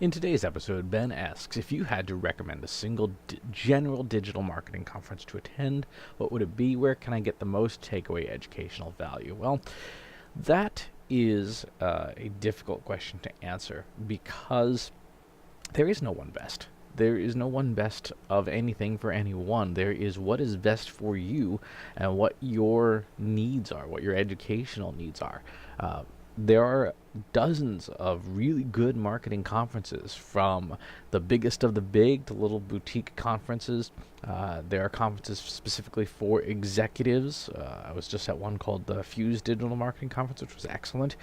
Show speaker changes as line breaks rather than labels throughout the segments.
In today's episode, Ben asks, if you had to recommend a single general digital marketing conference to attend, what would it be? Where can I get the most takeaway educational value? Well, that is a difficult question to answer because there is no one best. There is no one best of anything for anyone. There is what is best for you and what your needs are, what your educational needs are. There are dozens of really good marketing conferences, from the biggest of the big to little boutique conferences. There are conferences specifically for executives. I was just at one called the Fuse Digital Marketing Conference, which was excellent.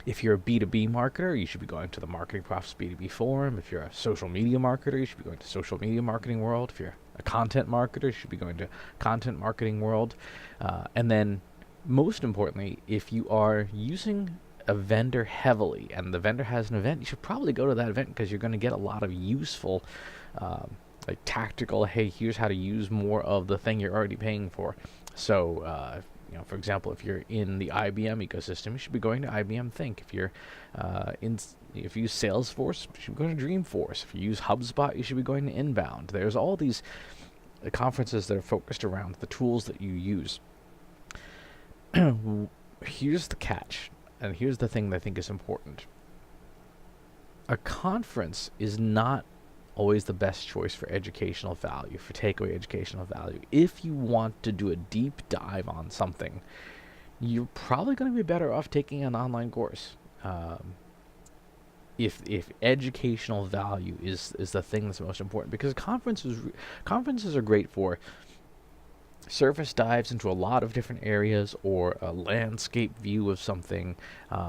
If you're a B2B marketer, you should be going to the MarketingProfs B2B forum. If you're a social media marketer, you should be going to Social Media Marketing World. If you're a content marketer, you should be going to Content Marketing World. And then, most importantly, if you are using a vendor heavily and the vendor has an event, you should probably go to that event because you're going to get a lot of useful, like tactical, hey, here's how to use more of the thing you're already paying for. So, for example, if you're in the IBM ecosystem, you should be going to IBM THINK. If you're if you use Salesforce, you should be going to Dreamforce. If you use Hubspot, you should be going to Inbound. There's all these conferences that are focused around the tools that you use. Here's the catch, and here's the thing that I think is important. A conference is not always the best choice for educational value, for takeaway educational value. If you want to do a deep dive on something, you're probably going to be better off taking an online course. If educational value is the thing that's most important, because conferences are great for surface dives into a lot of different areas or a landscape view of something.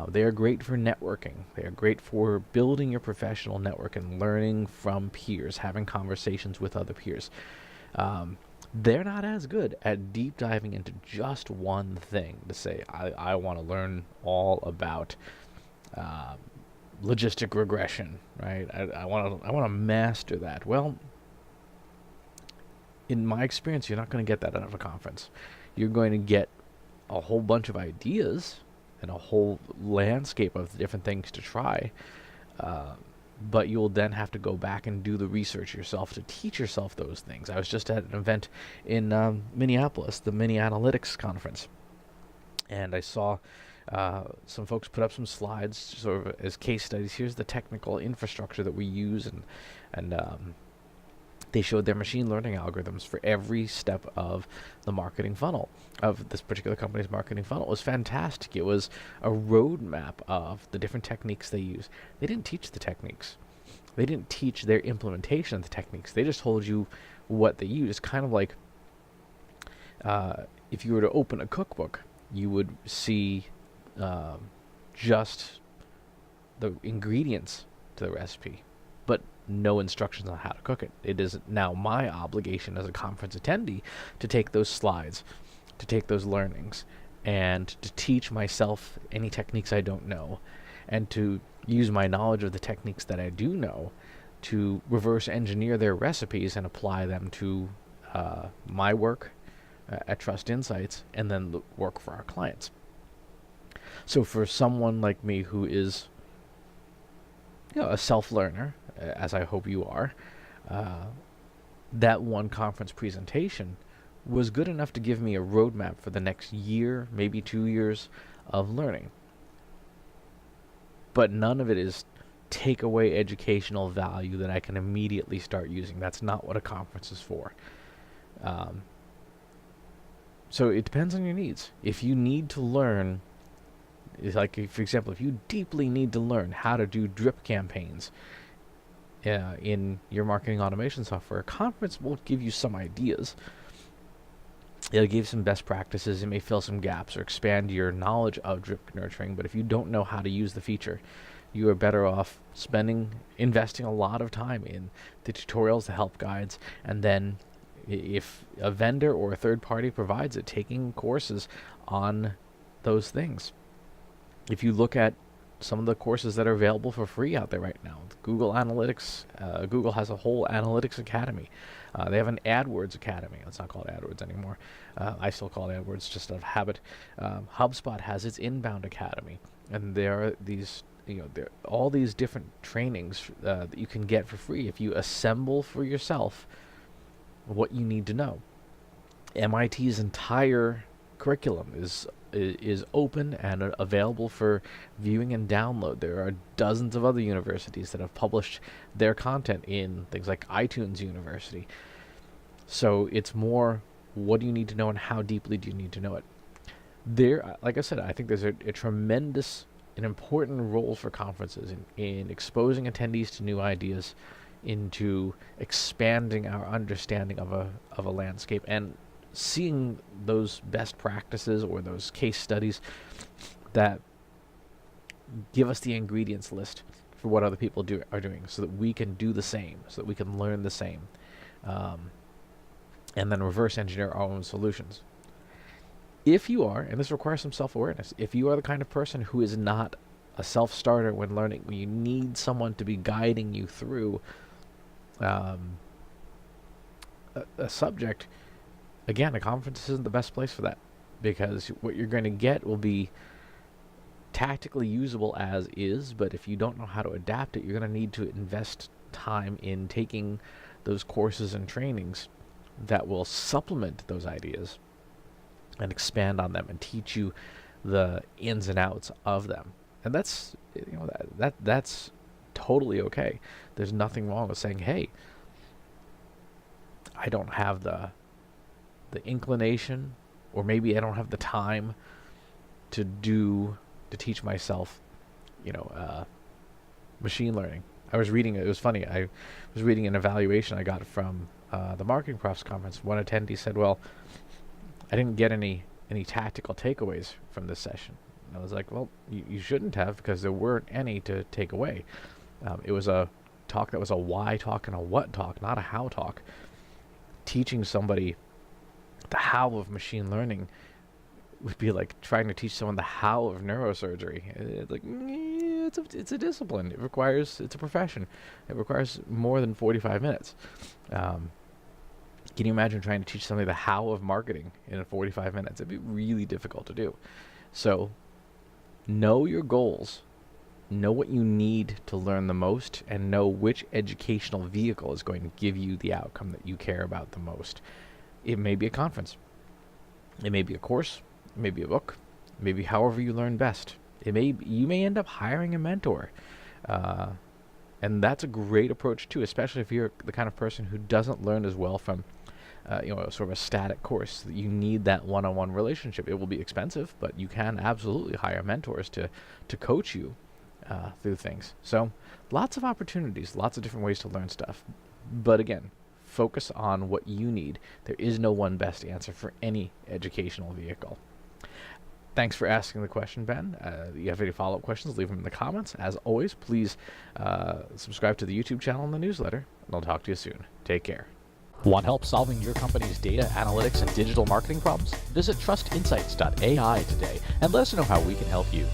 They are great for networking. They are great for building your professional network and learning from peers, having conversations with other peers. They're not as good at deep diving into just one thing to say, I want to learn all about logistic regression, right? I want to master that. Well, in my experience, you're not going to get that out of a conference. You're going to get a whole bunch of ideas and a whole landscape of different things to try, but you'll then have to go back and do the research yourself to teach yourself those things. I was just at an event in Minneapolis, the Mini Analytics Conference, and I saw some folks put up some slides sort of as case studies. Here's the technical infrastructure that we use, and they showed their machine learning algorithms for every step of the marketing funnel, of this particular company's marketing funnel. It was fantastic. It was a roadmap of the different techniques they use. They didn't teach the techniques. They didn't teach their implementation of the techniques. They just told you what they use. It's kind of like if you were to open a cookbook, you would see just the ingredients to the recipe, but no instructions on how to cook it. It is now my obligation as a conference attendee to take those slides, to take those learnings, and to teach myself any techniques I don't know, and to use my knowledge of the techniques that I do know to reverse engineer their recipes and apply them to my work at Trust Insights, and then work for our clients. So for someone like me who is a self-learner, as I hope you are, that one conference presentation was good enough to give me a roadmap for the next year, maybe 2 years of learning. But none of it is takeaway educational value that I can immediately start using. That's not what a conference is for. So it depends on your needs. If you need to learn, like, for example, if you deeply need to learn how to do drip campaigns in your marketing automation software, a conference will give you some ideas. It'll give some best practices. It may fill some gaps or expand your knowledge of drip nurturing. But if you don't know how to use the feature, you are better off investing a lot of time in the tutorials, the help guides, and then if a vendor or a third party provides it, taking courses on those things. If you look at some of the courses that are available for free out there right now, Google Analytics, Google has a whole analytics academy. They have an AdWords academy. It's not called AdWords anymore. I still call it AdWords just out of habit. HubSpot has its Inbound academy, and there are these there are all these different trainings that you can get for free if you assemble for yourself what you need to know. MIT's entire curriculum is open and available for viewing and download. There are dozens of other universities that have published their content in things like iTunes University. So it's more, what do you need to know and how deeply do you need to know it? There, like I said, I think there's a tremendous and important role for conferences in exposing attendees to new ideas, into expanding our understanding of a landscape, and seeing those best practices or those case studies that give us the ingredients list for what other people are doing, so that we can do the same, so that we can learn the same, and then reverse engineer our own solutions. If you are, and this requires some self-awareness, if you are the kind of person who is not a self-starter when learning, when you need someone to be guiding you through a subject, again, a conference isn't the best place for that, because what you're going to get will be tactically usable as is, but if you don't know how to adapt it, you're going to need to invest time in taking those courses and trainings that will supplement those ideas and expand on them and teach you the ins and outs of them. And that's, that's totally okay. There's nothing wrong with saying, hey, I don't have the inclination, or maybe I don't have the time to teach myself, machine learning. I was reading, it was funny, I was reading an evaluation I got from the MarketingProfs conference. One attendee said, well, I didn't get any tactical takeaways from this session. And I was like, well, you shouldn't have, because there weren't any to take away. It was a talk that was a why talk and a what talk, not a how talk. Teaching somebody the how of machine learning would be like trying to teach someone the how of neurosurgery. It's like, it's a discipline. It's a profession. It requires more than 45 minutes. Can you imagine trying to teach somebody the how of marketing in 45 minutes? It'd be really difficult to do. So know your goals, know what you need to learn the most, and know which educational vehicle is going to give you the outcome that you care about the most. It may be a conference. It may be a course. It may be a book. Maybe however you learn best. You may end up hiring a mentor. And that's a great approach too, especially if you're the kind of person who doesn't learn as well from sort of a static course. You need that one-on-one relationship. It will be expensive, but you can absolutely hire mentors to coach you through things. So lots of opportunities, lots of different ways to learn stuff. But again, focus on what you need. There is no one best answer for any educational vehicle. Thanks for asking the question, Ben. If you have any follow-up questions, leave them in the comments. As always, please subscribe to the YouTube channel and the newsletter, and I'll talk to you soon. Take care.
Want help solving your company's data, analytics, and digital marketing problems? Visit trustinsights.ai today and let us know how we can help you.